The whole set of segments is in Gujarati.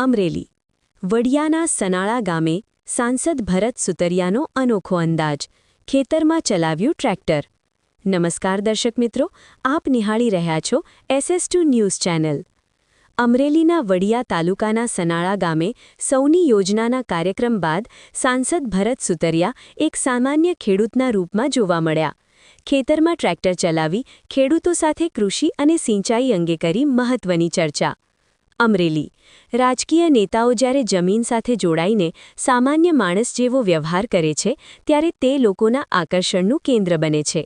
અમરેલી વડિયાના સનાળા ગામે સાંસદ ભરત સુતરિયાનો અનોખો અંદાજ ખેતરમાં ચલાવ્યું ટ્રેક્ટર। નમસ્કાર દર્શક મિત્રો, આપ નિહાળી રહ્યા છો SS2 ન્યૂઝ ચેનલ। અમરેલીના વડિયા તાલુકાના સનાળા ગામે સૌની યોજનાના કાર્યક્રમ બાદ સાંસદ ભરત સુતરિયા એક સામાન્ય ખેડૂતના રૂપમાં જોવા મળ્યા। ખેતરમાં ટ્રેક્ટર ચલાવી ખેડૂતો સાથે કૃષિ અને સિંચાઈ અંગે કરી મહત્વની ચર્ચા। અમરેલી રાજકીય નેતાઓ જ્યારે જમીન સાથે જોડાઈને સામાન્ય માણસ જેવો વ્યવહાર કરે છે ત્યારે તે લોકોના આકર્ષણનું કેન્દ્ર બને છે।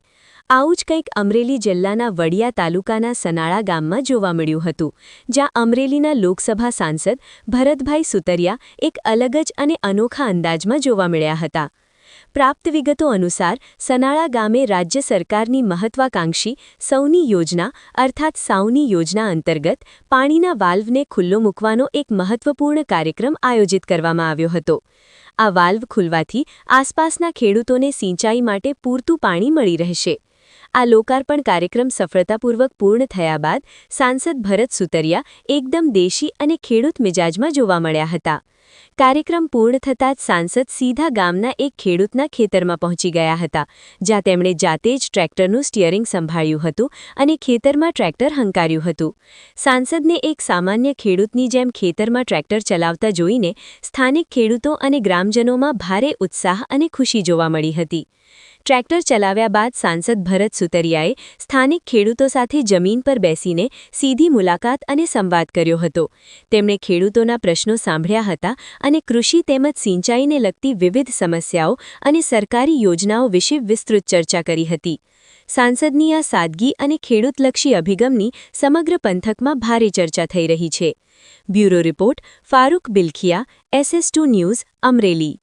આવું જ કંઈક અમરેલી જિલ્લાના વડિયા તાલુકાના સનાળા ગામમાં જોવા મળ્યું હતું, જ્યાં અમરેલીના લોકસભા સાંસદ ભરતભાઈ સુતરિયા એક અલગ જ અને અનોખા અંદાજમાં જોવા મળ્યા હતા। પ્રાપ્ત વિગતો અનુસાર સનાળા ગામે રાજ્ય સરકારની મહત્વાકાંક્ષી સૌની યોજના અર્થાત સાઉની યોજના અંતર્ગત પાણીના વાલ્વને ખુલ્લો મૂકવાનો એક મહત્વપૂર્ણ કાર્યક્રમ આયોજિત કરવામાં આવ્યો હતો। આ વાલ્વ ખુલવાથી આસપાસના ખેડૂતોને સિંચાઈ માટે પૂરતું પાણી મળી રહેશે। આ લોકાર્પણ કાર્યક્રમ સફળતાપૂર્વક પૂર્ણ થયા બાદ સાંસદ ભરત સુતરિયા એકદમ દેશી અને ખેડૂત મિજાજમાં જોવા મળ્યા હતા। કાર્યક્રમ પૂર્ણ થતાં જ સાંસદ સીધા ગામના એક ખેડૂતના ખેતરમાં પહોંચી ગયા હતા, જ્યાં તેમણે જાતે જ ટ્રેક્ટરનું સ્ટિયરિંગ સંભાળ્યું હતું અને ખેતરમાં ટ્રેક્ટર હંકાર્યું હતું। સાંસદને એક સામાન્ય ખેડૂતની જેમ ખેતરમાં ટ્રેક્ટર ચલાવતા જોઈને સ્થાનિક ખેડૂતો અને ગ્રામજનોમાં ભારે ઉત્સાહ અને ખુશી જોવા મળી હતી। ટ્રેક્ટર ચલાવ્યા બાદ સાંસદ ભરત સુતરિયાએ સ્થાનિક ખેડૂતો સાથે જમીન પર બેસીને સીધી મુલાકાત અને સંવાદ કર્યો હતો। તેમણે ખેડૂતોના પ્રશ્નો સાંભળ્યા હતા અને કૃષિ તેમજ સિંચાઈને લગતી વિવિધ સમસ્યાઓ અને સરકારી યોજનાઓ વિશે વિસ્તૃત ચર્ચા કરી હતી। સાંસદની આ સાદગી અને ખેડૂતલક્ષી અભિગમની સમગ્ર પંથકમાં ભારે ચર્ચા થઈ રહી છે। Bureau report Farooq Bilakhia, SS2 news, Amreli.